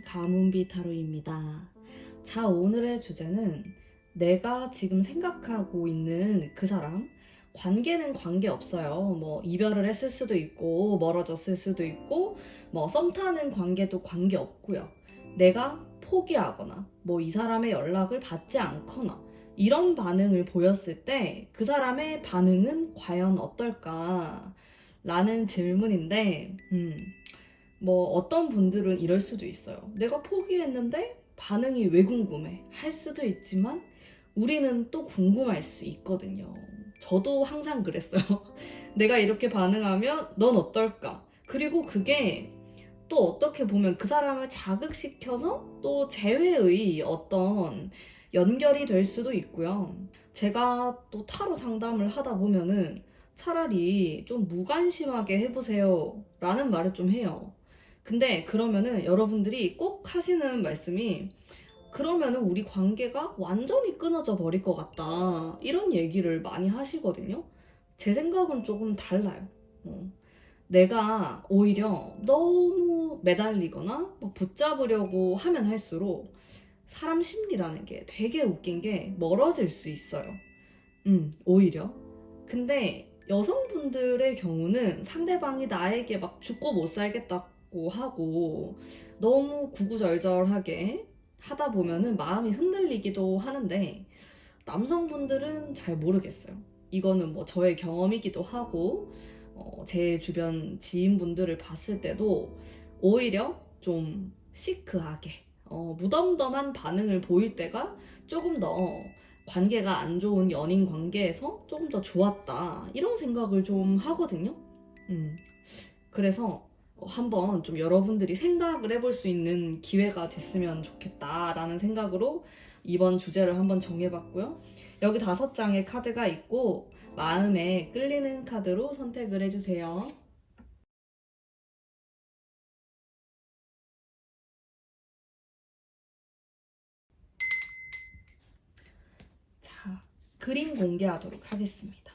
가문비 타로입니다. 자, 오늘의 주제는 내가 지금 생각하고 있는 그 사람, 관계는 관계없어요. 뭐 이별을 했을 수도 있고 멀어졌을 수도 있고 뭐 썸 타는 관계도 관계없고요. 내가 포기하거나 뭐 이 사람의 연락을 받지 않거나 이런 반응을 보였을 때 그 사람의 반응은 과연 어떨까? 라는 질문인데, 뭐 어떤 분들은 이럴 수도 있어요. 내가 포기했는데 반응이 왜 궁금해? 할 수도 있지만 우리는 또 궁금할 수 있거든요. 저도 항상 그랬어요. 내가 이렇게 반응하면 넌 어떨까? 그리고 그게 또 어떻게 보면 그 사람을 자극시켜서 또 재회의 어떤 연결이 될 수도 있고요. 제가 또 타로 상담을 하다 보면은 차라리 좀 무관심하게 해보세요 라는 말을 좀 해요. 근데 그러면은 여러분들이 꼭 하시는 말씀이 그러면은 우리 관계가 완전히 끊어져 버릴 것 같다. 이런 얘기를 많이 하시거든요. 제 생각은 조금 달라요. 내가 오히려 너무 매달리거나 뭐 붙잡으려고 하면 할수록 사람 심리라는 게 되게 웃긴 게 멀어질 수 있어요. 오히려. 근데 여성분들의 경우는 상대방이 나에게 막 죽고 못 살겠다고 하고 너무 구구절절하게 하다 보면은 마음이 흔들리기도 하는데 남성분들은 잘 모르겠어요. 이거는 뭐 저의 경험이기도 하고 제 주변 지인분들을 봤을 때도 오히려 좀 시크하게 무덤덤한 반응을 보일 때가 조금 더 관계가 안 좋은 연인 관계에서 조금 더 좋았다 이런 생각을 좀 하거든요. 음. 그래서 한번 좀 여러분들이 생각을 해볼 수 있는 기회가 됐으면 좋겠다라는 생각으로 이번 주제를 한번 정해봤고요. 여기 5장의 카드가 있고 마음에 끌리는 카드로 선택을 해주세요. 자, 그림 공개하도록 하겠습니다.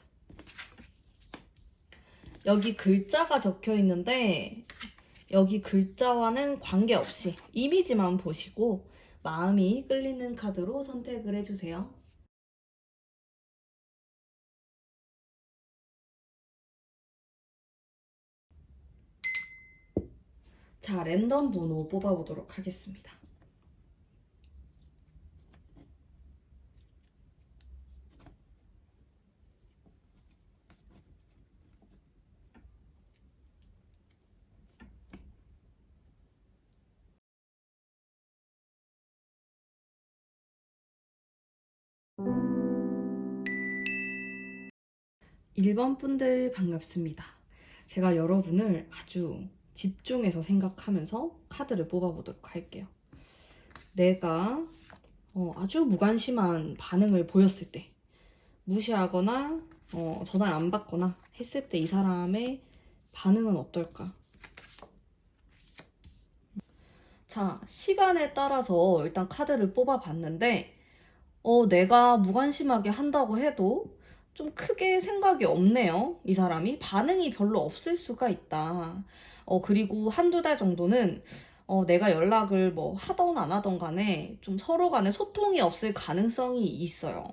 여기 글자가 적혀 있는데 여기 글자와는 관계없이 이미지만 보시고 마음이 끌리는 카드로 선택을 해주세요. 자, 랜덤 번호 뽑아보도록 하겠습니다. (1번) 분들 반갑습니다. 제가 여러분을 아주 집중해서 생각하면서 카드를 뽑아보도록 할게요. 내가 아주 무관심한 반응을 보였을 때 무시하거나 전화를 안 받거나 했을 때 이 사람의 반응은 어떨까? 자, 시간에 따라서 일단 카드를 뽑아봤는데 내가 무관심하게 한다고 해도 좀 크게 생각이 없네요. 이 사람이 반응이 별로 없을 수가 있다. 그리고 한두 달 정도는 내가 연락을 뭐 하던 안 하던 간에 좀 서로 간에 소통이 없을 가능성이 있어요.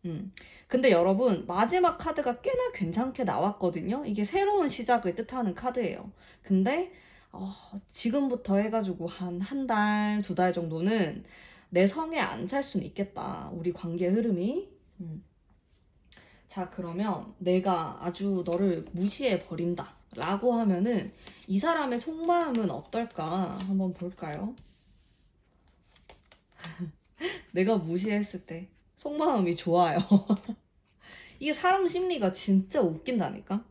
음. 근데 여러분, 마지막 카드가 꽤나 괜찮게 나왔거든요. 이게 새로운 시작을 뜻하는 카드예요. 근데 지금부터 해가지고 한 달, 2달 정도는 내 성에 안 찰 수는 있겠다. 우리 관계 흐름이. 자, 그러면 내가 아주 너를 무시해 버린다. 라고 하면은 이 사람의 속마음은 어떨까? 한번 볼까요? 내가 무시했을 때 속마음이 좋아요. 이게 사람 심리가 진짜 웃긴다니까?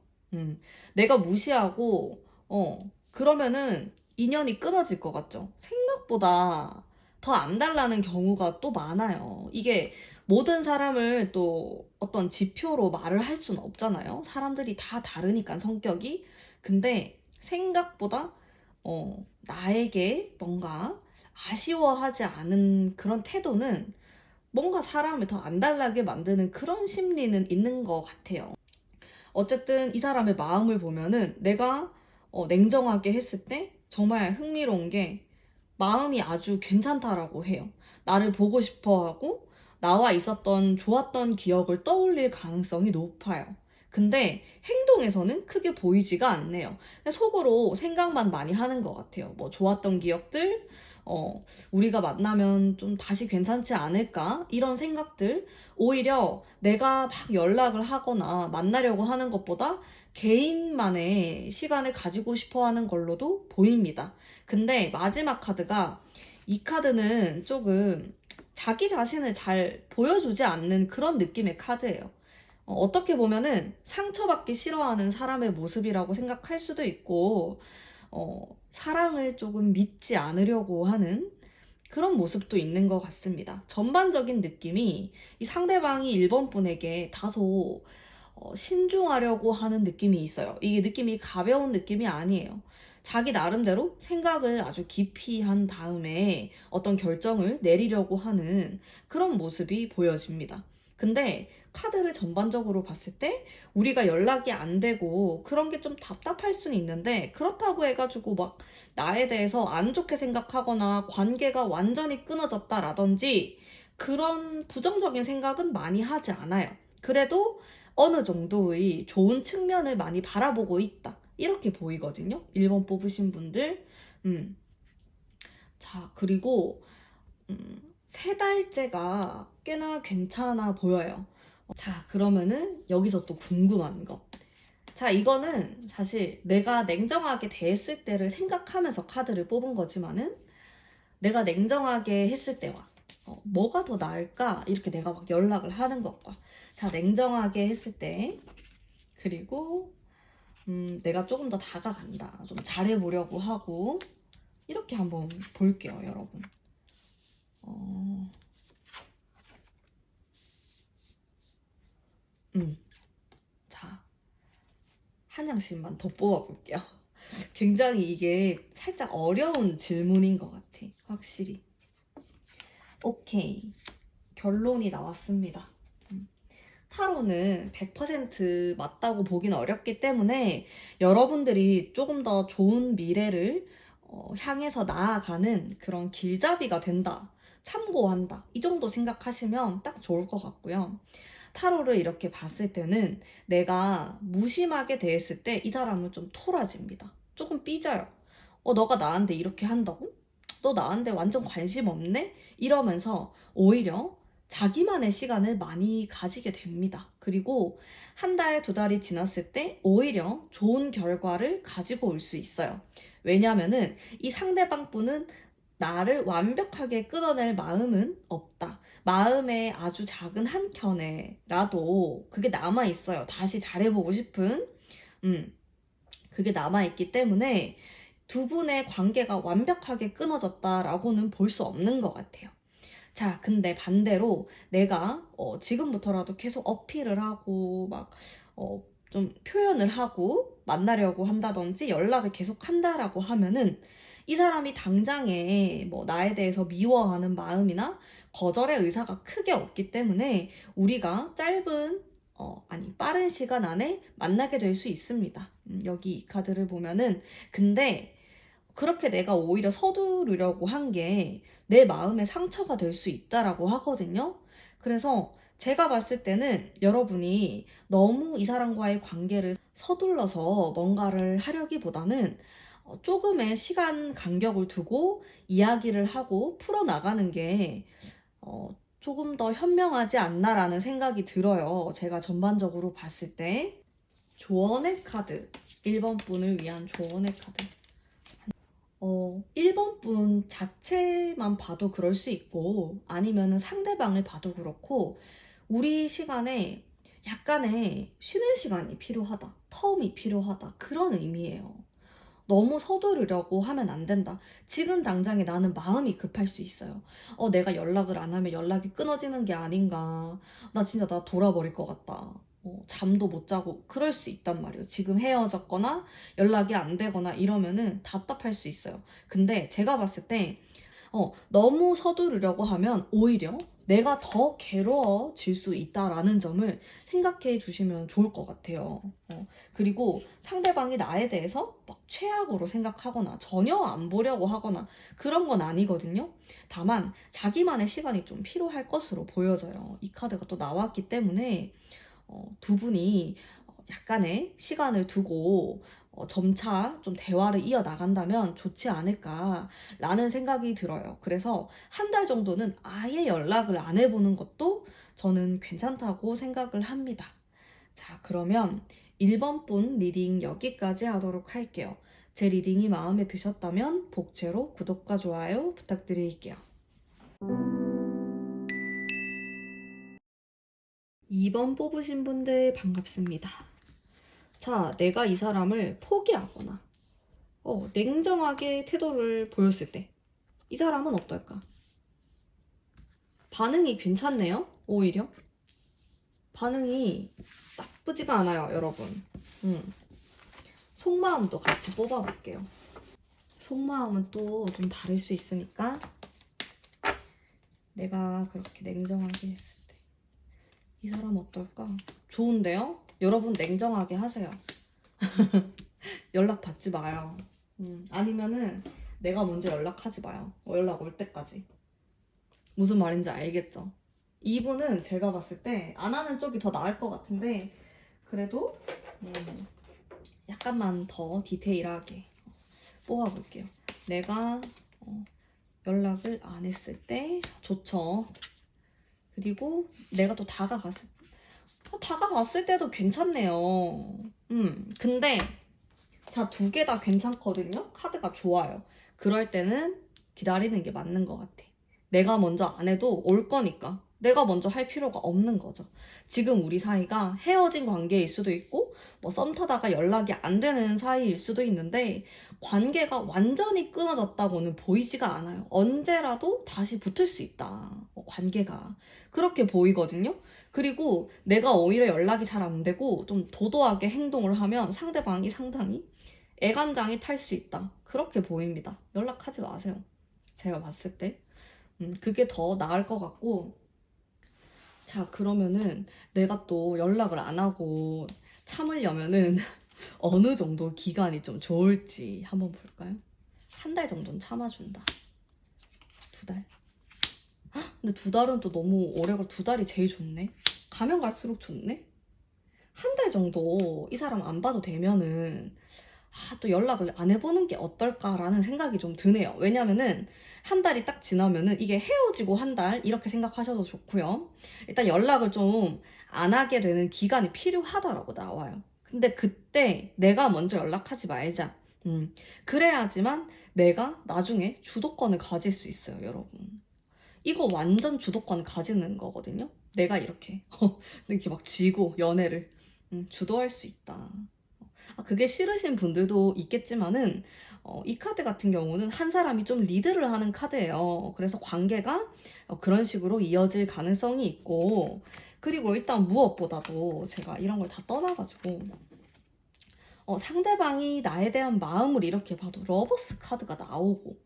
내가 무시하고, 그러면은 인연이 끊어질 것 같죠? 생각보다 더 안 달라는 경우가 또 많아요. 이게 모든 사람을 또 어떤 지표로 말을 할 수는 없잖아요. 사람들이 다 다르니까 성격이. 근데 생각보다, 나에게 뭔가 아쉬워하지 않은 그런 태도는 뭔가 사람을 더 안달나게 만드는 그런 심리는 있는 것 같아요. 어쨌든 이 사람의 마음을 보면은 내가 냉정하게 했을 때 정말 흥미로운 게 마음이 아주 괜찮다라고 해요. 나를 보고 싶어 하고 나와 있었던 좋았던 기억을 떠올릴 가능성이 높아요. 근데 행동에서는 크게 보이지가 않네요. 그냥 속으로 생각만 많이 하는 것 같아요. 뭐 좋았던 기억들, 우리가 만나면 좀 다시 괜찮지 않을까? 이런 생각들. 오히려 내가 막 연락을 하거나 만나려고 하는 것보다 개인만의 시간을 가지고 싶어 하는 걸로도 보입니다. 근데 마지막 카드가 이 카드는 조금 자기 자신을 잘 보여주지 않는 그런 느낌의 카드예요. 어떻게 보면은 상처받기 싫어하는 사람의 모습이라고 생각할 수도 있고, 사랑을 조금 믿지 않으려고 하는 그런 모습도 있는 것 같습니다. 전반적인 느낌이 이 상대방이 1번 분에게 다소 신중하려고 하는 느낌이 있어요. 이게 느낌이 가벼운 느낌이 아니에요. 자기 나름대로 생각을 아주 깊이 한 다음에 어떤 결정을 내리려고 하는 그런 모습이 보여집니다. 근데 카드를 전반적으로 봤을 때 우리가 연락이 안 되고 그런 게 좀 답답할 수는 있는데 그렇다고 해가지고 막 나에 대해서 안 좋게 생각하거나 관계가 완전히 끊어졌다라든지 그런 부정적인 생각은 많이 하지 않아요. 그래도 어느 정도의 좋은 측면을 많이 바라보고 있다. 이렇게 보이거든요. 1번 뽑으신 분들. 음. 자, 그리고, 3달째가 꽤나 괜찮아 보여요. 자, 그러면은 여기서 또 궁금한 거. 자, 이거는 사실 내가 냉정하게 대했을 때를 생각하면서 카드를 뽑은 거지만은 내가 냉정하게 했을 때와 뭐가 더 나을까? 이렇게 내가 막 연락을 하는 것과 자, 냉정하게 했을 때 그리고 내가 조금 더 다가간다. 좀 잘해보려고 하고 이렇게 한번 볼게요, 여러분. 어, 자, 한 장씩만 더 뽑아볼게요. 굉장히 이게 살짝 어려운 질문인 것 같아, 확실히. 오케이. 결론이 나왔습니다. 타로는 100% 맞다고 보기는 어렵기 때문에 여러분들이 조금 더 좋은 미래를 향해서 나아가는 그런 길잡이가 된다. 참고한다. 이 정도 생각하시면 딱 좋을 것 같고요. 타로를 이렇게 봤을 때는 내가 무심하게 대했을 때 이 사람은 좀 토라집니다. 조금 삐져요. 너가 나한테 이렇게 한다고? 너 나한테 완전 관심 없네? 이러면서 오히려 자기만의 시간을 많이 가지게 됩니다. 그리고 한 달, 2달이 지났을 때 오히려 좋은 결과를 가지고 올 수 있어요. 왜냐면은 이 상대방 분은 나를 완벽하게 끊어낼 마음은 없다. 마음의 아주 작은 한 켠에라도 그게 남아있어요. 다시 잘해보고 싶은, 그게 남아있기 때문에 두 분의 관계가 완벽하게 끊어졌다라고는 볼 수 없는 것 같아요. 자, 근데 반대로 내가 지금부터라도 계속 어필을 하고 좀 표현을 하고 만나려고 한다든지 연락을 계속 한다라고 하면은 이 사람이 당장에 뭐 나에 대해서 미워하는 마음이나 거절의 의사가 크게 없기 때문에 우리가 빠른 시간 안에 만나게 될 수 있습니다. 여기 이 카드를 보면은 근데 그렇게 내가 오히려 서두르려고 한 게 내 마음에 상처가 될 수 있다라고 하거든요. 그래서 제가 봤을 때는 여러분이 너무 이 사람과의 관계를 서둘러서 뭔가를 하려기보다는 조금의 시간 간격을 두고 이야기를 하고 풀어나가는 게 조금 더 현명하지 않나라는 생각이 들어요. 제가 전반적으로 봤을 때. 조언의 카드. 1번 분을 위한 조언의 카드. 1번 분 자체만 봐도 그럴 수 있고, 아니면은 상대방을 봐도 그렇고, 우리 시간에 약간의 쉬는 시간이 필요하다. 텀이 필요하다. 그런 의미예요. 너무 서두르려고 하면 안 된다. 지금 당장에 나는 마음이 급할 수 있어요. 내가 연락을 안 하면 연락이 끊어지는 게 아닌가. 나 진짜 나 돌아버릴 것 같다. 잠도 못 자고 그럴 수 있단 말이에요. 지금 헤어졌거나 연락이 안 되거나 이러면은 답답할 수 있어요. 근데 제가 봤을 때 너무 서두르려고 하면 오히려 내가 더 괴로워질 수 있다라는 점을 생각해 주시면 좋을 것 같아요. 그리고 상대방이 나에 대해서 막 최악으로 생각하거나 전혀 안 보려고 하거나 그런 건 아니거든요. 다만 자기만의 시간이 좀 필요할 것으로 보여져요. 이 카드가 또 나왔기 때문에 두 분이 약간의 시간을 두고 점차 좀 대화를 이어나간다면 좋지 않을까라는 생각이 들어요. 그래서 한 달 정도는 아예 연락을 안 해보는 것도 저는 괜찮다고 생각을 합니다. 자, 그러면 1번 분 리딩 여기까지 하도록 할게요. 제 리딩이 마음에 드셨다면 복채로 구독과 좋아요 부탁드릴게요. 2번 뽑으신 분들 반갑습니다. 자, 내가 이 사람을 포기하거나 냉정하게 태도를 보였을 때 이 사람은 어떨까? 반응이 괜찮네요, 오히려. 반응이 나쁘지가 않아요, 여러분. 속마음도 같이 뽑아볼게요. 속마음은 또 좀 다를 수 있으니까 내가 그렇게 냉정하게 했을 때 이 사람 어떨까? 좋은데요? 여러분 냉정하게 하세요. 연락 받지 마요. 아니면은 내가 먼저 연락하지 마요. 연락 올 때까지. 무슨 말인지 알겠죠? 이분은 제가 봤을 때 안 하는 쪽이 더 나을 것 같은데 그래도 약간만 더 디테일하게 뽑아볼게요. 내가 연락을 안 했을 때 좋죠. 그리고 내가 또 다가갔을 때도 괜찮네요. 근데 자, 두 개 다 괜찮거든요? 카드가 좋아요. 그럴 때는 기다리는 게 맞는 것 같아. 내가 먼저 안 해도 올 거니까. 내가 먼저 할 필요가 없는 거죠. 지금 우리 사이가 헤어진 관계일 수도 있고, 뭐 썸 타다가 연락이 안 되는 사이일 수도 있는데, 관계가 완전히 끊어졌다고는 보이지가 않아요. 언제라도 다시 붙을 수 있다. 관계가. 그렇게 보이거든요? 그리고 내가 오히려 연락이 잘 안 되고, 좀 도도하게 행동을 하면 상대방이 상당히 애간장이 탈 수 있다. 그렇게 보입니다. 연락하지 마세요. 제가 봤을 때. 그게 더 나을 것 같고. 자, 그러면은 내가 또 연락을 안 하고 참으려면은 어느 정도 기간이 좀 좋을지 한번 볼까요? 한 달 정도는 참아준다. 2달. 근데 2달은 또 너무 오래걸 2달이 제일 좋네. 가면 갈수록 좋네. 한 달 정도 이 사람 안 봐도 되면은 또 연락을 안 해보는 게 어떨까라는 생각이 좀 드네요. 왜냐면은 한 달이 딱 지나면은 이게 헤어지고 한 달 이렇게 생각하셔도 좋고요. 일단 연락을 좀 안 하게 되는 기간이 필요하다라고 나와요. 근데 그때 내가 먼저 연락하지 말자. 그래야지만 내가 나중에 주도권을 가질 수 있어요, 여러분. 이거 완전 주도권 가지는 거거든요. 내가 이렇게 이렇게 막 쥐고 연애를 주도할 수 있다. 그게 싫으신 분들도 있겠지만은 이 카드 같은 경우는 한 사람이 좀 리드를 하는 카드예요. 그래서 관계가 그런 식으로 이어질 가능성이 있고 그리고 일단 무엇보다도 제가 이런 걸 다 떠나가지고 상대방이 나에 대한 마음을 이렇게 봐도 러버스 카드가 나오고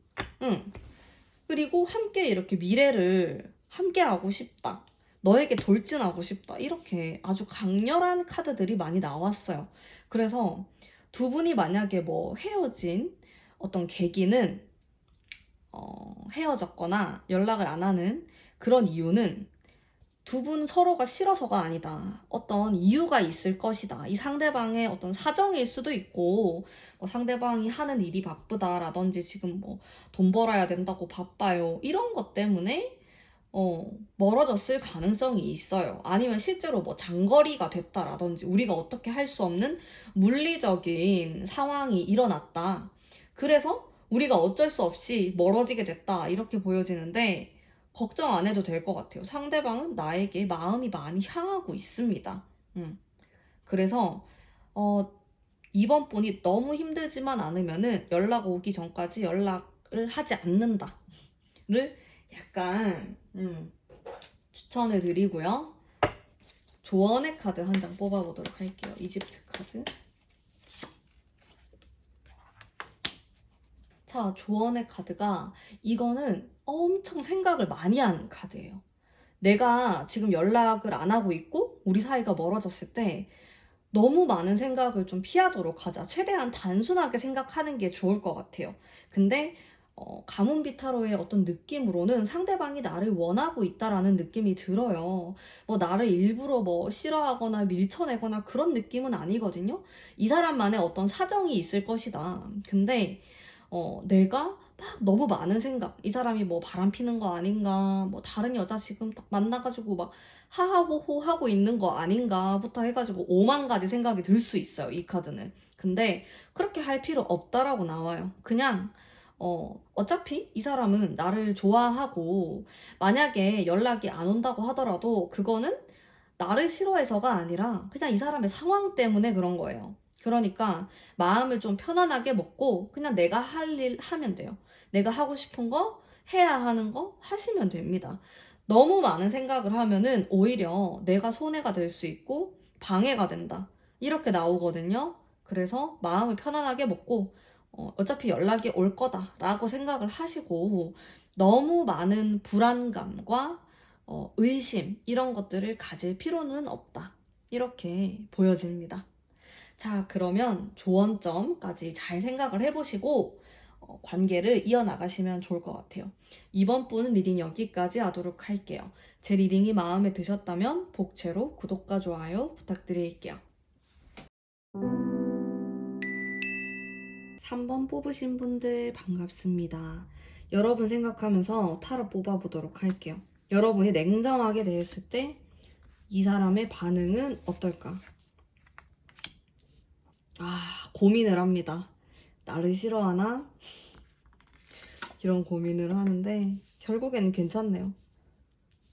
그리고 함께 이렇게 미래를 함께 하고 싶다. 너에게 돌진하고 싶다. 이렇게 아주 강렬한 카드들이 많이 나왔어요. 그래서 두 분이 만약에 뭐 헤어진 어떤 계기는 헤어졌거나 연락을 안 하는 그런 이유는 두 분 서로가 싫어서가 아니다. 어떤 이유가 있을 것이다. 이 상대방의 어떤 사정일 수도 있고, 뭐 상대방이 하는 일이 바쁘다라든지 지금 뭐 돈 벌어야 된다고 바빠요. 이런 것 때문에 멀어졌을 가능성이 있어요. 아니면 실제로 뭐 장거리가 됐다라든지 우리가 어떻게 할 수 없는 물리적인 상황이 일어났다. 그래서 우리가 어쩔 수 없이 멀어지게 됐다. 이렇게 보여지는데 걱정 안 해도 될 것 같아요. 상대방은 나에게 마음이 많이 향하고 있습니다. 그래서 이번 분이 너무 힘들지만 않으면은 연락 오기 전까지 연락을 하지 않는다를 약간 추천을 드리고요. 조언의 카드 한 장 뽑아보도록 할게요. 이집트 카드. 자, 조언의 카드가 이거는 엄청 생각을 많이 하는 카드예요. 내가 지금 연락을 안 하고 있고 우리 사이가 멀어졌을 때 너무 많은 생각을 좀 피하도록 하자. 최대한 단순하게 생각하는 게 좋을 것 같아요. 근데 가문비타로의 어떤 느낌으로는 상대방이 나를 원하고 있다라는 느낌이 들어요. 뭐 나를 일부러 뭐 싫어하거나 밀쳐내거나 그런 느낌은 아니거든요. 이 사람만의 어떤 사정이 있을 것이다. 근데 내가 막 너무 많은 생각, 이 사람이 뭐 바람 피는 거 아닌가, 뭐 다른 여자 지금 딱 만나가지고 막 하하호호 하고 있는 거 아닌가부터 해가지고 5만 가지 생각이 들 수 있어요, 이 카드는. 근데 그렇게 할 필요 없다라고 나와요. 그냥 어차피 이 사람은 나를 좋아하고 만약에 연락이 안 온다고 하더라도 그거는 나를 싫어해서가 아니라 그냥 이 사람의 상황 때문에 그런 거예요. 그러니까 마음을 좀 편안하게 먹고 그냥 내가 할 일 하면 돼요. 내가 하고 싶은 거, 해야 하는 거 하시면 됩니다. 너무 많은 생각을 하면은 오히려 내가 손해가 될 수 있고 방해가 된다. 이렇게 나오거든요. 그래서 마음을 편안하게 먹고 어차피 연락이 올 거다라고 생각을 하시고 너무 많은 불안감과 의심 이런 것들을 가질 필요는 없다. 이렇게 보여집니다. 자, 그러면 조언점까지 잘 생각을 해보시고 관계를 이어나가시면 좋을 것 같아요. 이번 분 리딩 여기까지 하도록 할게요. 제 리딩이 마음에 드셨다면 복채로 구독과 좋아요 부탁드릴게요. 3번 뽑으신 분들 반갑습니다. 여러분 생각하면서 타로 뽑아보도록 할게요. 여러분이 냉정하게 대했을 때 이 사람의 반응은 어떨까? 고민을 합니다. 나를 싫어하나? 이런 고민을 하는데 결국에는 괜찮네요.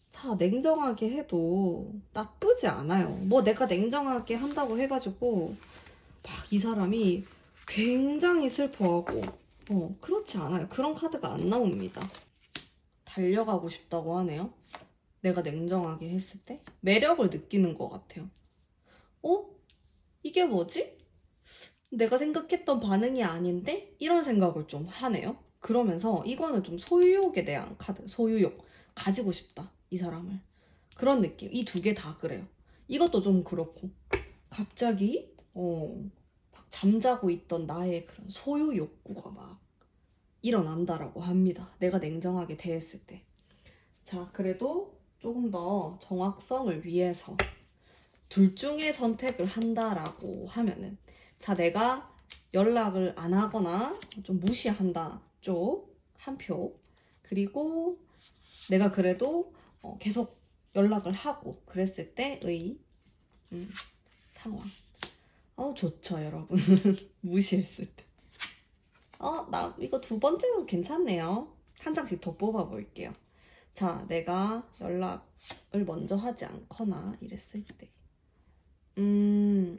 자, 냉정하게 해도 나쁘지 않아요. 뭐 내가 냉정하게 한다고 해가지고 막 이 사람이 굉장히 슬퍼하고 그렇지 않아요. 그런 카드가 안 나옵니다. 달려가고 싶다고 하네요. 내가 냉정하게 했을 때 매력을 느끼는 것 같아요. 이게 뭐지? 내가 생각했던 반응이 아닌데? 이런 생각을 좀 하네요. 그러면서 이거는 좀 소유욕에 대한 카드. 소유욕. 가지고 싶다. 이 사람을. 그런 느낌. 이 두 개 다 그래요. 이것도 좀 그렇고. 갑자기 막 잠자고 있던 나의 그런 소유 욕구가 막 일어난다라고 합니다. 내가 냉정하게 대했을 때. 자, 그래도 조금 더 정확성을 위해서 둘 중에 선택을 한다라고 하면은 자, 내가 연락을 안 하거나 좀 무시한다 쪽 한 표. 그리고 내가 그래도 계속 연락을 하고 그랬을 때의 상황. 좋죠, 여러분. 무시했을 때. 나 이거 두 번째도 괜찮네요. 한 장씩 더 뽑아볼게요. 자, 내가 연락을 먼저 하지 않거나 이랬을 때.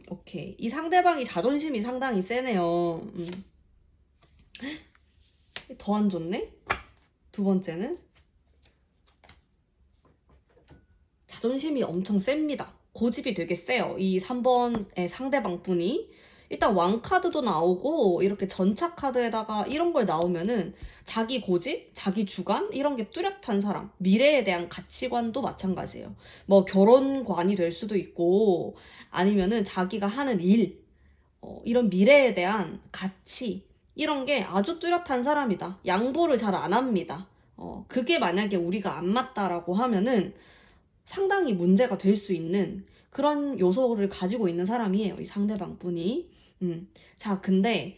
오케이. 이 상대방이 자존심이 상당히 세네요. 더 안 좋네? 두 번째는 자존심이 엄청 셉니다. 고집이 되게 세요. 이 3번의 상대방 분이. 일단 왕카드도 나오고 이렇게 전차 카드에다가 이런 걸 나오면은 자기 고집, 자기 주관 이런 게 뚜렷한 사람, 미래에 대한 가치관도 마찬가지예요. 뭐 결혼관이 될 수도 있고 아니면은 자기가 하는 일, 이런 미래에 대한 가치 이런 게 아주 뚜렷한 사람이다. 양보를 잘 안 합니다. 그게 만약에 우리가 안 맞다라고 하면은 상당히 문제가 될 수 있는 그런 요소를 가지고 있는 사람이에요. 이 상대방 분이. 자, 근데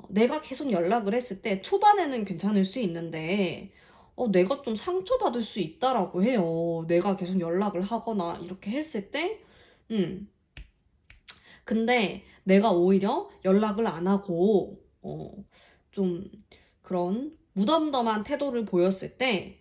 내가 계속 연락을 했을 때 초반에는 괜찮을 수 있는데 내가 좀 상처받을 수 있다라고 해요. 내가 계속 연락을 하거나 이렇게 했을 때 근데 내가 오히려 연락을 안 하고 좀 그런 무덤덤한 태도를 보였을 때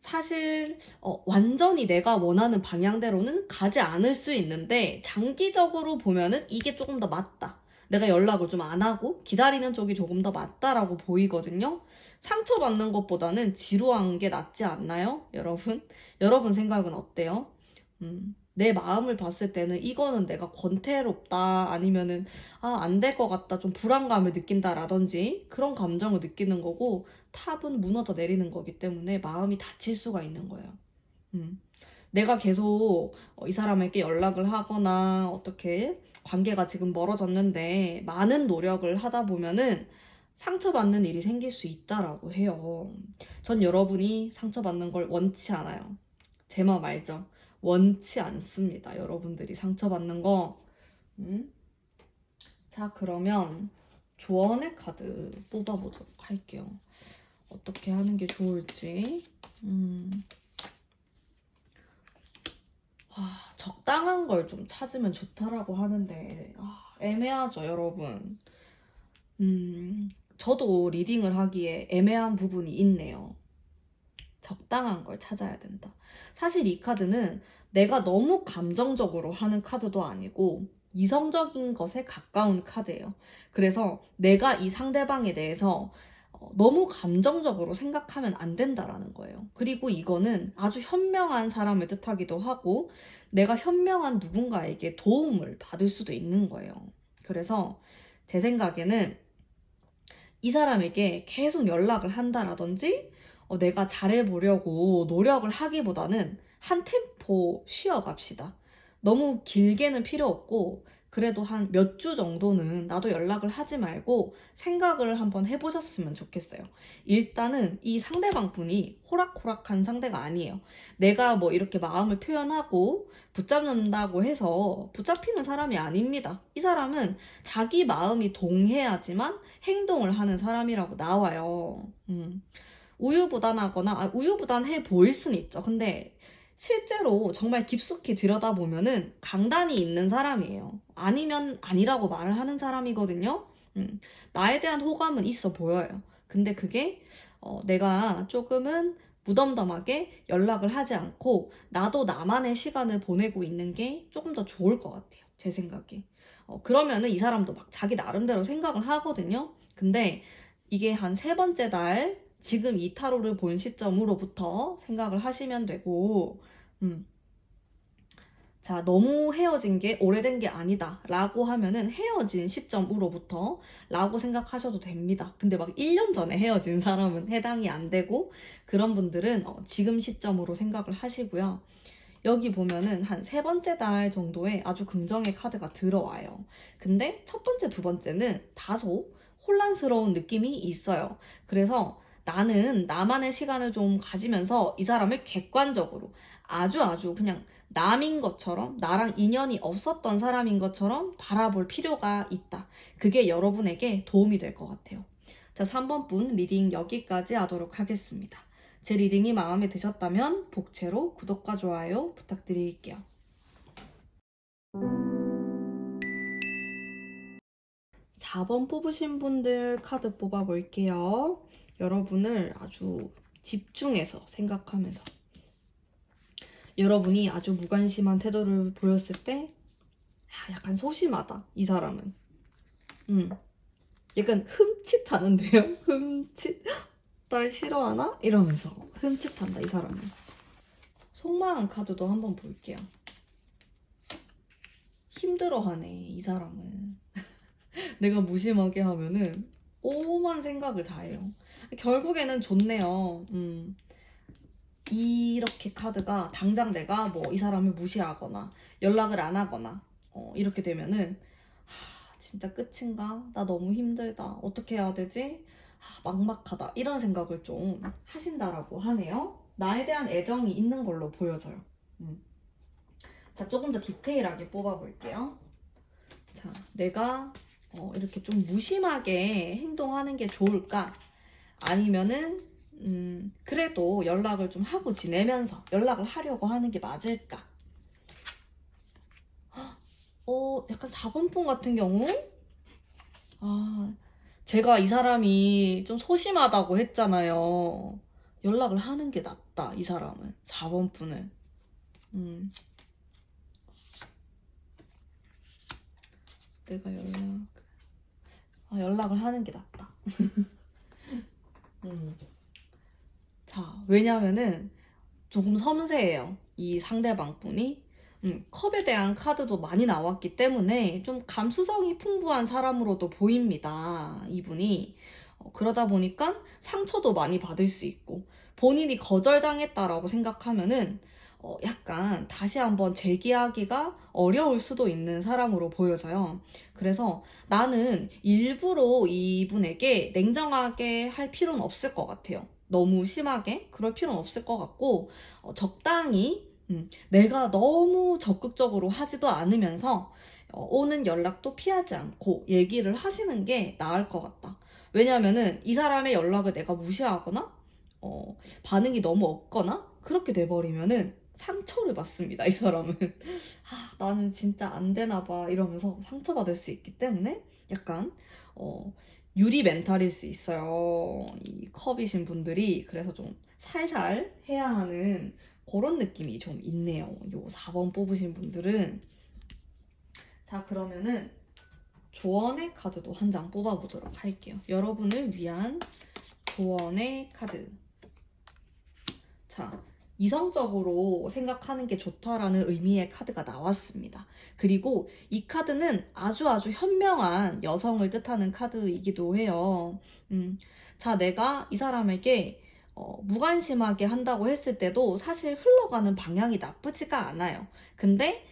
사실 완전히 내가 원하는 방향대로는 가지 않을 수 있는데 장기적으로 보면은 이게 조금 더 맞다. 내가 연락을 좀 안 하고 기다리는 쪽이 조금 더 맞다라고 보이거든요. 상처받는 것보다는 지루한 게 낫지 않나요? 여러분? 여러분 생각은 어때요? 내 마음을 봤을 때는 이거는 내가 권태롭다 아니면은 안 될 것 같다 좀 불안감을 느낀다라든지 그런 감정을 느끼는 거고 탑은 무너져 내리는 거기 때문에 마음이 다칠 수가 있는 거예요. 내가 계속 이 사람에게 연락을 하거나 어떻게 관계가 지금 멀어졌는데 많은 노력을 하다 보면은 상처받는 일이 생길 수 있다라고 해요. 전 여러분이 상처받는 걸 원치 않아요. 제 마음 알죠? 원치 않습니다. 여러분들이 상처받는 거. 자, 그러면 조언의 카드 뽑아보도록 할게요. 어떻게 하는 게 좋을지. 적당한 걸 좀 찾으면 좋다라고 하는데 애매하죠, 여러분. 저도 리딩을 하기에 애매한 부분이 있네요. 적당한 걸 찾아야 된다. 사실 이 카드는 내가 너무 감정적으로 하는 카드도 아니고 이성적인 것에 가까운 카드예요. 그래서 내가 이 상대방에 대해서 너무 감정적으로 생각하면 안 된다라는 거예요. 그리고 이거는 아주 현명한 사람을 뜻하기도 하고 내가 현명한 누군가에게 도움을 받을 수도 있는 거예요. 그래서 제 생각에는 이 사람에게 계속 연락을 한다라든지 내가 잘해보려고 노력을 하기보다는 한 템포 쉬어갑시다. 너무 길게는 필요 없고 그래도 한 몇 주 정도는 나도 연락을 하지 말고 생각을 한번 해보셨으면 좋겠어요. 일단은 이 상대방 분이 호락호락한 상대가 아니에요. 내가 뭐 이렇게 마음을 표현하고 붙잡는다고 해서 붙잡히는 사람이 아닙니다. 이 사람은 자기 마음이 동해야지만 행동을 하는 사람이라고 나와요. 우유부단하거나 우유부단해 보일 수는 있죠. 근데 실제로 정말 깊숙이 들여다보면은 강단이 있는 사람이에요. 아니면 아니라고 말을 하는 사람이거든요. 나에 대한 호감은 있어 보여요. 근데 그게 내가 조금은 무덤덤하게 연락을 하지 않고 나도 나만의 시간을 보내고 있는 게 조금 더 좋을 것 같아요. 제 생각에. 그러면은 이 사람도 막 자기 나름대로 생각을 하거든요. 근데 이게 한 세 번째 달 지금 이 타로를 본 시점으로부터 생각을 하시면 되고, 자, 너무 헤어진 게 오래된 게 아니다 라고 하면은 헤어진 시점으로부터 라고 생각하셔도 됩니다. 근데 막 1년 전에 헤어진 사람은 해당이 안 되고 그런 분들은 지금 시점으로 생각을 하시고요. 여기 보면은 한 세 번째 달 정도에 아주 긍정의 카드가 들어와요. 근데 첫 번째, 두 번째는 다소 혼란스러운 느낌이 있어요. 그래서 나는 나만의 시간을 좀 가지면서 이 사람을 객관적으로 아주 그냥 남인 것처럼 나랑 인연이 없었던 사람인 것처럼 바라볼 필요가 있다. 그게 여러분에게 도움이 될 것 같아요. 자, 3번 분 리딩 여기까지 하도록 하겠습니다. 제 리딩이 마음에 드셨다면 복채로 구독과 좋아요 부탁드릴게요. 4번 뽑으신 분들 카드 뽑아볼게요. 여러분을 아주 집중해서 생각하면서 여러분이 아주 무관심한 태도를 보였을 때 약간 소심하다, 이 사람은. 약간 흠칫하는데요? 흠칫? 날 싫어하나? 이러면서 흠칫한다, 이 사람은. 속마음 카드도 한번 볼게요. 힘들어하네, 이 사람은. 내가 무심하게 하면은 오만 생각을 다 해요. 결국에는 좋네요. 이렇게 카드가 당장 내가 뭐 이 사람을 무시하거나 연락을 안 하거나 이렇게 되면은 진짜 끝인가? 나 너무 힘들다. 어떻게 해야 되지? 막막하다. 이런 생각을 좀 하신다라고 하네요. 나에 대한 애정이 있는 걸로 보여져요. 자, 조금 더 디테일하게 뽑아볼게요. 자, 내가 이렇게 좀 무심하게 행동하는 게 좋을까? 아니면은 그래도 연락을 좀 하고 지내면서 연락을 하려고 하는 게 맞을까? 약간 4번 폰 같은 경우? 제가 이 사람이 좀 소심하다고 했잖아요. 연락을 하는 게 낫다, 이 사람은. 4번 분은. 내가 연락을 하는 게 낫다. 자, 왜냐면은 조금 섬세해요. 이 상대방 분이. 컵에 대한 카드도 많이 나왔기 때문에 좀 감수성이 풍부한 사람으로도 보입니다. 이분이. 그러다 보니까 상처도 많이 받을 수 있고 본인이 거절당했다라고 생각하면은 약간 다시 한번 재기하기가 어려울 수도 있는 사람으로 보여져요. 그래서 나는 일부러 이분에게 냉정하게 할 필요는 없을 것 같아요. 너무 심하게 그럴 필요는 없을 것 같고, 적당히 내가 너무 적극적으로 하지도 않으면서 오는 연락도 피하지 않고 얘기를 하시는 게 나을 것 같다. 왜냐면은 이 사람의 연락을 내가 무시하거나 반응이 너무 없거나 그렇게 돼버리면은 상처를 받습니다, 이 사람은. 나는 진짜 안 되나 봐 이러면서 상처받을 수 있기 때문에 약간 유리 멘탈일 수 있어요, 이 컵이신 분들이. 그래서 좀 살살 해야 하는 그런 느낌이 좀 있네요, 요 4번 뽑으신 분들은. 자, 그러면은 조언의 카드도 한 장 뽑아보도록 할게요. 여러분을 위한 조언의 카드. 자, 이성적으로 생각하는 게 좋다라는 의미의 카드가 나왔습니다. 그리고 이 카드는 아주 현명한 여성을 뜻하는 카드이기도 해요. 자, 내가 이 사람에게 무관심하게 한다고 했을 때도 사실 흘러가는 방향이 나쁘지가 않아요. 근데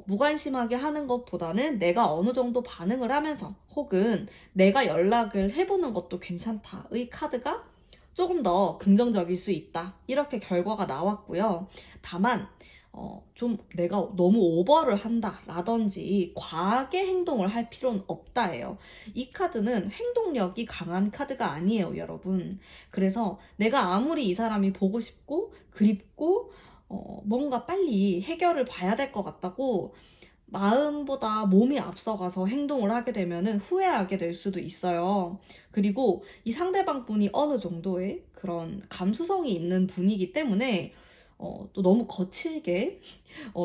무관심하게 하는 것보다는 내가 어느 정도 반응을 하면서 혹은 내가 연락을 해보는 것도 괜찮다의 카드가 조금 더 긍정적일 수 있다. 이렇게 결과가 나왔고요. 다만 좀 내가 너무 오버를 한다 라든지 과하게 행동을 할 필요는 없다예요. 이 카드는 행동력이 강한 카드가 아니에요, 여러분. 그래서 내가 아무리 이 사람이 보고 싶고 그립고 뭔가 빨리 해결을 봐야 될 것 같다고 마음보다 몸이 앞서가서 행동을 하게 되면은 후회하게 될 수도 있어요. 그리고 이 상대방 분이 어느 정도의 그런 감수성이 있는 분이기 때문에 또 너무 거칠게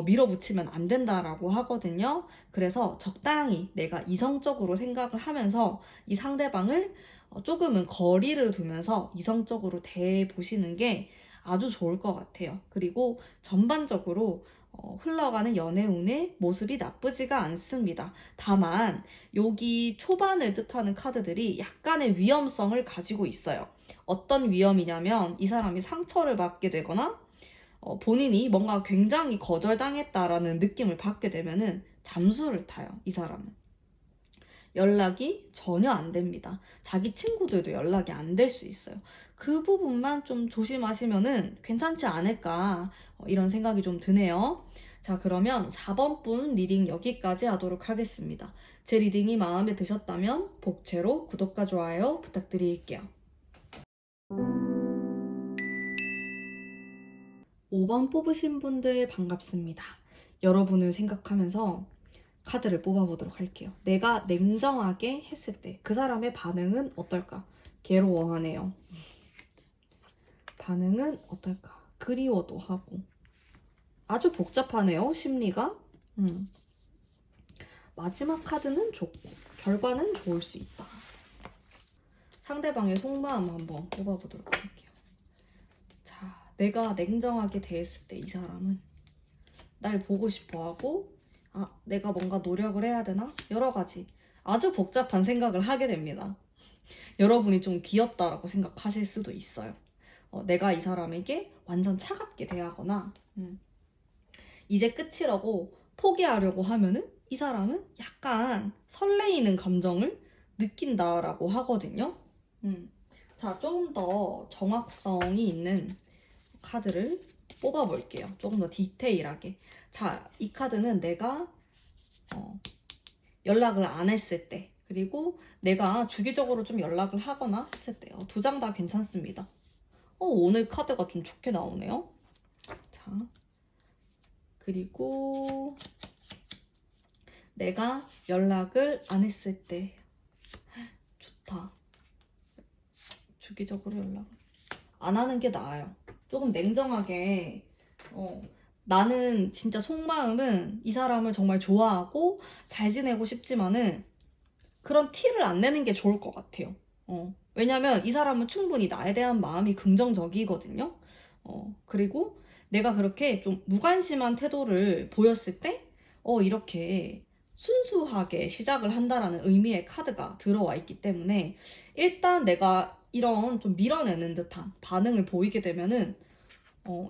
밀어붙이면 안 된다라고 하거든요. 그래서 적당히 내가 이성적으로 생각을 하면서 이 상대방을 조금은 거리를 두면서 이성적으로 대해보시는 게 아주 좋을 것 같아요. 그리고 전반적으로 흘러가는 연애운의 모습이 나쁘지가 않습니다. 다만 여기 초반을 뜻하는 카드들이 약간의 위험성을 가지고 있어요. 어떤 위험이냐면 이 사람이 상처를 받게 되거나 본인이 뭔가 굉장히 거절당했다라는 느낌을 받게 되면은 잠수를 타요, 이 사람은. 연락이 전혀 안 됩니다. 자기 친구들도 연락이 안 될 수 있어요. 그 부분만 좀 조심하시면은 괜찮지 않을까, 이런 생각이 좀 드네요. 자, 그러면 4번 분 리딩 여기까지 하도록 하겠습니다. 제 리딩이 마음에 드셨다면 복채로 구독과 좋아요 부탁드릴게요. 5번 뽑으신 분들 반갑습니다. 여러분을 생각하면서 카드를 뽑아보도록 할게요. 내가 냉정하게 했을 때 그 사람의 반응은 어떨까? 괴로워하네요. 반응은 어떨까? 그리워도 하고. 아주 복잡하네요, 심리가. 마지막 카드는 좋고 결과는 좋을 수 있다. 상대방의 속마음 한번 뽑아보도록 할게요. 자, 내가 냉정하게 대했을 때 이 사람은 날 보고 싶어하고, 내가 뭔가 노력을 해야 되나? 여러 가지 아주 복잡한 생각을 하게 됩니다. 여러분이 좀 귀엽다라고 생각하실 수도 있어요. 내가 이 사람에게 완전 차갑게 대하거나 이제 끝이라고 포기하려고 하면은 이 사람은 약간 설레이는 감정을 느낀다라고 하거든요. 자, 조금 더 정확성이 있는 카드를 뽑아볼게요. 조금 더 디테일하게. 자, 이 카드는 내가 연락을 안 했을 때, 그리고 내가 주기적으로 좀 연락을 하거나 했을 때요. 두 장 다 괜찮습니다. 오늘 카드가 좀 좋게 나오네요. 자, 그리고 내가 연락을 안 했을 때. 좋다. 주기적으로 연락을 안 하는 게 나아요. 조금 냉정하게 나는 진짜 속마음은 이 사람을 정말 좋아하고 잘 지내고 싶지만은 그런 티를 안 내는 게 좋을 것 같아요. 왜냐면 이 사람은 충분히 나에 대한 마음이 긍정적이거든요. 그리고 내가 그렇게 좀 무관심한 태도를 보였을 때 이렇게 순수하게 시작을 한다라는 의미의 카드가 들어와 있기 때문에 일단 내가 이런 좀 밀어내는 듯한 반응을 보이게 되면은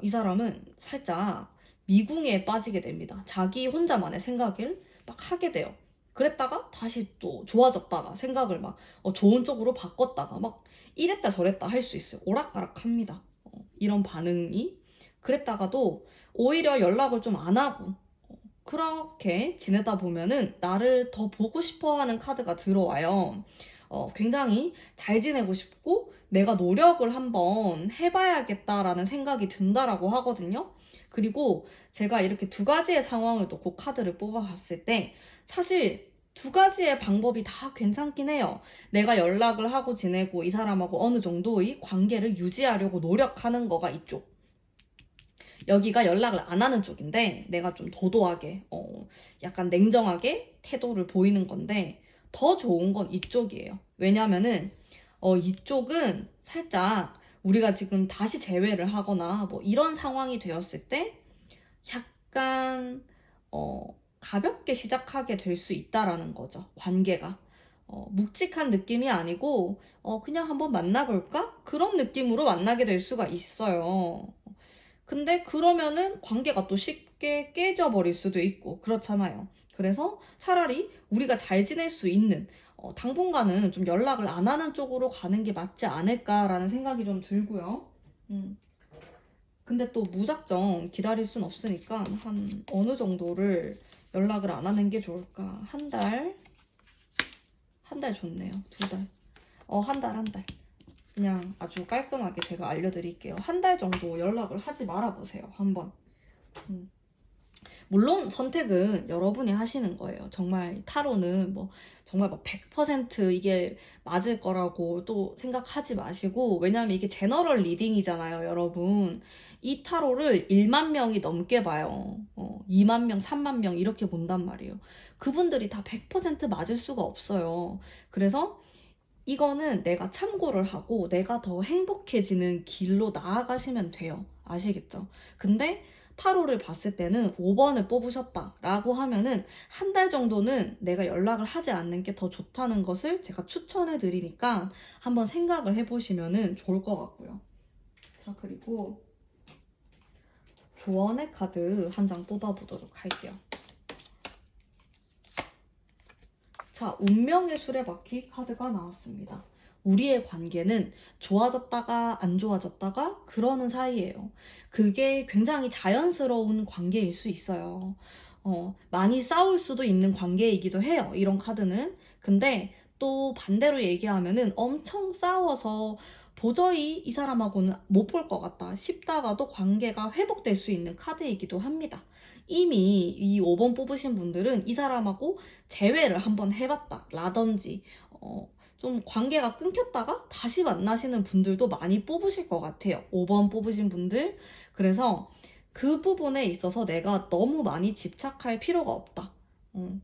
이 사람은 살짝 미궁에 빠지게 됩니다. 자기 혼자만의 생각을 막 하게 돼요. 그랬다가 다시 또 좋아졌다가 생각을 막 좋은 쪽으로 바꿨다가 막 이랬다 저랬다 할 수 있어요. 오락가락합니다. 이런 반응이. 그랬다가도 오히려 연락을 좀 안 하고 그렇게 지내다 보면은 나를 더 보고 싶어 하는 카드가 들어와요. 굉장히 잘 지내고 싶고 내가 노력을 한번 해봐야겠다라는 생각이 든다라고 하거든요. 그리고 제가 이렇게 두 가지의 상황을 놓고 카드를 뽑아봤을 때 사실 두 가지의 방법이 다 괜찮긴 해요. 내가 연락을 하고 지내고 이 사람하고 어느 정도의 관계를 유지하려고 노력하는 거가 이쪽. 여기가 연락을 안 하는 쪽인데 내가 좀 도도하게 약간 냉정하게 태도를 보이는 건데 더 좋은 건 이쪽이에요. 왜냐면은 이쪽은 살짝 우리가 지금 다시 재회를 하거나 뭐 이런 상황이 되었을 때 약간 가볍게 시작하게 될 수 있다라는 거죠. 관계가. 묵직한 느낌이 아니고 그냥 한번 만나볼까? 그런 느낌으로 만나게 될 수가 있어요. 근데 그러면은 관계가 또 쉽게 깨져버릴 수도 있고 그렇잖아요. 그래서 차라리 우리가 잘 지낼 수 있는 당분간은 좀 연락을 안 하는 쪽으로 가는 게 맞지 않을까라는 생각이 좀 들고요. 음. 근데 또 무작정 기다릴 순 없으니까 한 어느 정도를 연락을 안 하는 게 좋을까? 한 달? 한 달 좋네요. 두 달. 한 달, 한 달. 그냥 아주 깔끔하게 제가 알려드릴게요. 한 달 정도 연락을 하지 말아보세요. 한번. 물론 선택은 여러분이 하시는 거예요. 정말 타로는 뭐 정말 막 100% 이게 맞을 거라고 또 생각하지 마시고 왜냐면 이게 제너럴 리딩이잖아요, 여러분. 이 타로를 1만 명이 넘게 봐요. 2만 명, 3만 명 이렇게 본단 말이에요. 그분들이 다 100% 맞을 수가 없어요. 그래서 이거는 내가 참고를 하고 내가 더 행복해지는 길로 나아가시면 돼요. 아시겠죠? 근데 타로를 봤을 때는 5번을 뽑으셨다라고 하면은 한 달 정도는 내가 연락을 하지 않는 게 더 좋다는 것을 제가 추천해 드리니까 한번 생각을 해보시면은 좋을 것 같고요. 자, 그리고 조언의 카드 한 장 뽑아보도록 할게요. 자, 운명의 수레바퀴 카드가 나왔습니다. 우리의 관계는 좋아졌다가 안 좋아졌다가 그러는 사이예요. 그게 굉장히 자연스러운 관계일 수 있어요. 많이 싸울 수도 있는 관계이기도 해요. 이런 카드는. 근데 또 반대로 얘기하면은 엄청 싸워서 도저히 이 사람하고는 못 볼 것 같다 싶다가도 관계가 회복될 수 있는 카드이기도 합니다. 이미 이 5번 뽑으신 분들은 이 사람하고 재회를 한번 해봤다 라든지 좀 관계가 끊겼다가 다시 만나시는 분들도 많이 뽑으실 것 같아요. 5번 뽑으신 분들. 그래서 그 부분에 있어서 내가 너무 많이 집착할 필요가 없다.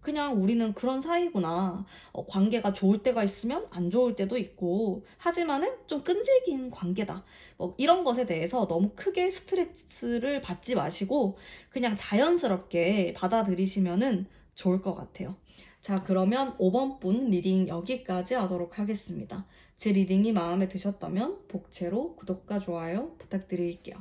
그냥 우리는 그런 사이구나. 관계가 좋을 때가 있으면 안 좋을 때도 있고, 하지만은 좀 끈질긴 관계다. 이런 것에 대해서 너무 크게 스트레스를 받지 마시고, 그냥 자연스럽게 받아들이시면은 좋을 것 같아요. 자, 그러면 5번 분 리딩 여기까지 하도록 하겠습니다. 제 리딩이 마음에 드셨다면 복채로 구독과 좋아요 부탁드릴게요.